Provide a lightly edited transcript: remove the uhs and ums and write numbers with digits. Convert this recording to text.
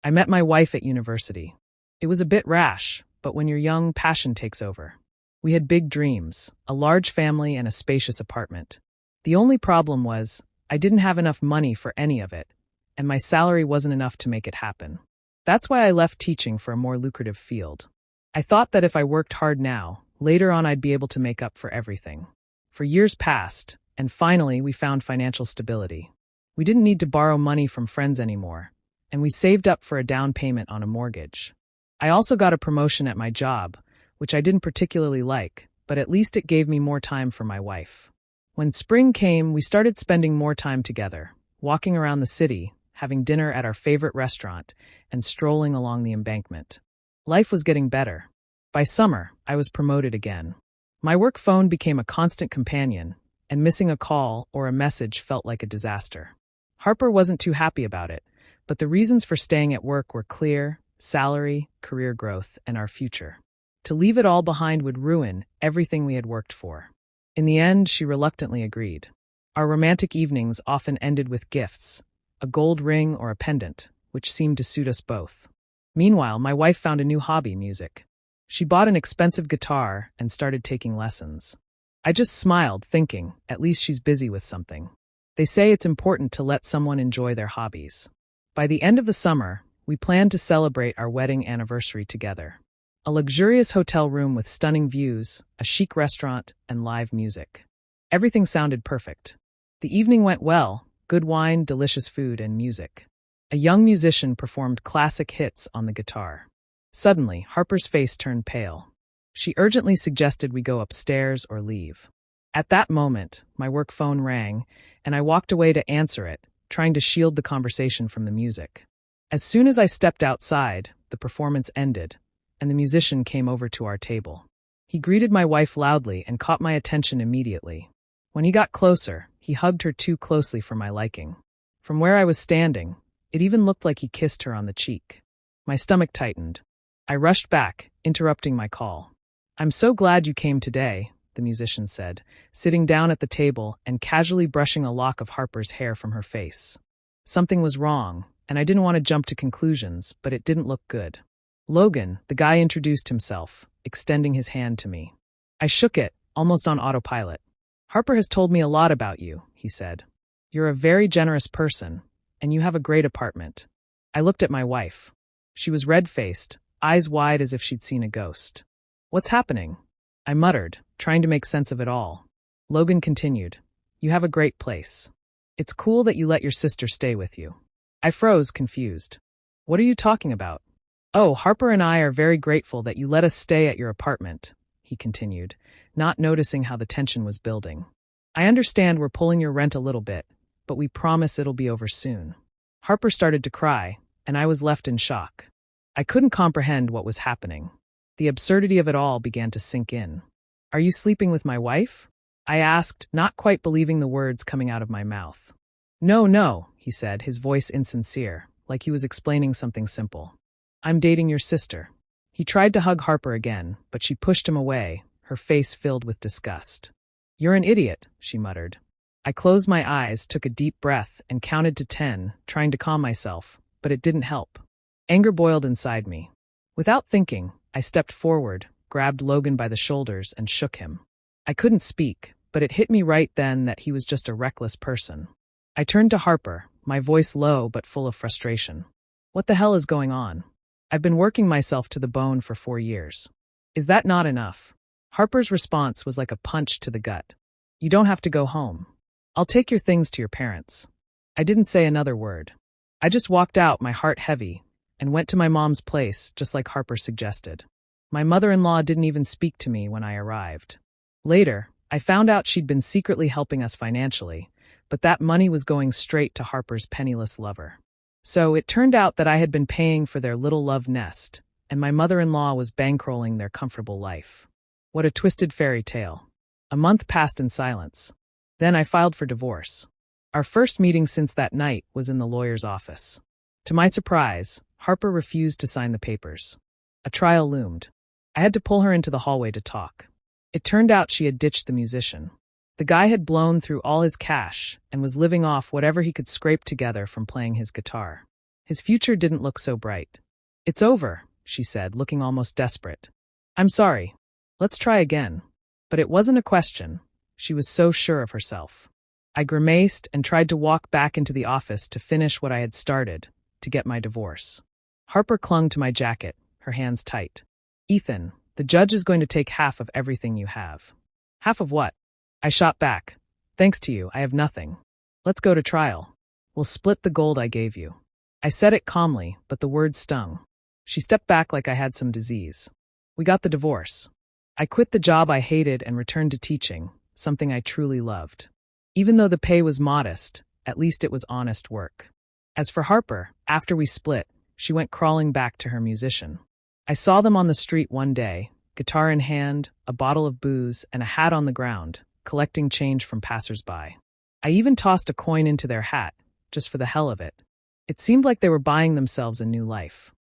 I met my wife at university. It was a bit rash, but when you're young, passion takes over. We had big dreams, a large family and a spacious apartment. The only problem was, I didn't have enough money for any of it, and my salary wasn't enough to make it happen. That's why I left teaching for a more lucrative field. I thought that if I worked hard now, later on I'd be able to make up for everything. For years passed, and finally we found financial stability. We didn't need to borrow money from friends anymore, and we saved up for a down payment on a mortgage. I also got a promotion at my job, which I didn't particularly like, but at least it gave me more time for my wife. When spring came, we started spending more time together, walking around the city, having dinner at our favorite restaurant, and strolling along the embankment. Life was getting better. By summer, I was promoted again. My work phone became a constant companion, and missing a call or a message felt like a disaster. Harper wasn't too happy about it, but the reasons for staying at work were clear: salary, career growth, and our future. To leave it all behind would ruin everything we had worked for. In the end, she reluctantly agreed. Our romantic evenings often ended with gifts, a gold ring or a pendant, which seemed to suit us both. Meanwhile, my wife found a new hobby: music. She bought an expensive guitar and started taking lessons. I just smiled, thinking, at least she's busy with something. They say it's important to let someone enjoy their hobbies. By the end of the summer, we planned to celebrate our wedding anniversary together. A luxurious hotel room with stunning views, a chic restaurant, and live music. Everything sounded perfect. The evening went well: good wine, delicious food, and music. A young musician performed classic hits on the guitar. Suddenly, Harper's face turned pale. She urgently suggested we go upstairs or leave. At that moment, my work phone rang, and I walked away to answer it, trying to shield the conversation from the music. As soon as I stepped outside, the performance ended, and the musician came over to our table. He greeted my wife loudly and caught my attention immediately. When he got closer, he hugged her too closely for my liking. From where I was standing, it even looked like he kissed her on the cheek. My stomach tightened. I rushed back, interrupting my call. "I'm so glad you came today," the musician said, sitting down at the table and casually brushing a lock of Harper's hair from her face. Something was wrong, and I didn't want to jump to conclusions, but it didn't look good. "Logan," the guy introduced himself, extending his hand to me. I shook it, almost on autopilot. "Harper has told me a lot about you," he said. "You're a very generous person, and you have a great apartment." I looked at my wife. She was red-faced, eyes wide as if she'd seen a ghost. "What's happening?" I muttered, trying to make sense of it all. Logan continued, "You have a great place. It's cool that you let your sister stay with you." I froze, confused. "What are you talking about?" "Oh, Harper and I are very grateful that you let us stay at your apartment," he continued, not noticing how the tension was building. "I understand we're pulling your rent a little bit, but we promise it'll be over soon." Harper started to cry, and I was left in shock. I couldn't comprehend what was happening. The absurdity of it all began to sink in. "Are you sleeping with my wife?" I asked, not quite believing the words coming out of my mouth. No, he said, his voice insincere, like he was explaining something simple. "I'm dating your sister." He tried to hug Harper again, but she pushed him away, her face filled with disgust. "You're an idiot," she muttered. I closed my eyes, took a deep breath, and counted to 10, trying to calm myself, but it didn't help. Anger boiled inside me. Without thinking, I stepped forward, grabbed Logan by the shoulders, and shook him. I couldn't speak, but it hit me right then that he was just a reckless person. I turned to Harper, my voice low but full of frustration. "What the hell is going on? I've been working myself to the bone for 4 years. Is that not enough?" Harper's response was like a punch to the gut. "You don't have to go home. I'll take your things to your parents." I didn't say another word. I just walked out, my heart heavy, and went to my mom's place, just like Harper suggested. My mother-in-law didn't even speak to me when I arrived. Later, I found out she'd been secretly helping us financially, but that money was going straight to Harper's penniless lover. So it turned out that I had been paying for their little love nest, and my mother-in-law was bankrolling their comfortable life. What a twisted fairy tale. A month passed in silence. Then I filed for divorce. Our first meeting since that night was in the lawyer's office. To my surprise, Harper refused to sign the papers. A trial loomed. I had to pull her into the hallway to talk. It turned out she had ditched the musician. The guy had blown through all his cash and was living off whatever he could scrape together from playing his guitar. His future didn't look so bright. "It's over," she said, looking almost desperate. "I'm sorry. Let's try again." But it wasn't a question. She was so sure of herself. I grimaced and tried to walk back into the office to finish what I had started, to get my divorce. Harper clung to my jacket, her hands tight. "Ethan, the judge is going to take half of everything you have." "Half of what?" I shot back. "Thanks to you, I have nothing. Let's go to trial. We'll split the gold I gave you." I said it calmly, but the words stung. She stepped back like I had some disease. We got the divorce. I quit the job I hated and returned to teaching, something I truly loved. Even though the pay was modest, at least it was honest work. As for Harper, after we split, she went crawling back to her musician. I saw them on the street one day, guitar in hand, a bottle of booze, and a hat on the ground, collecting change from passers-by. I even tossed a coin into their hat, just for the hell of it. It seemed like they were buying themselves a new life.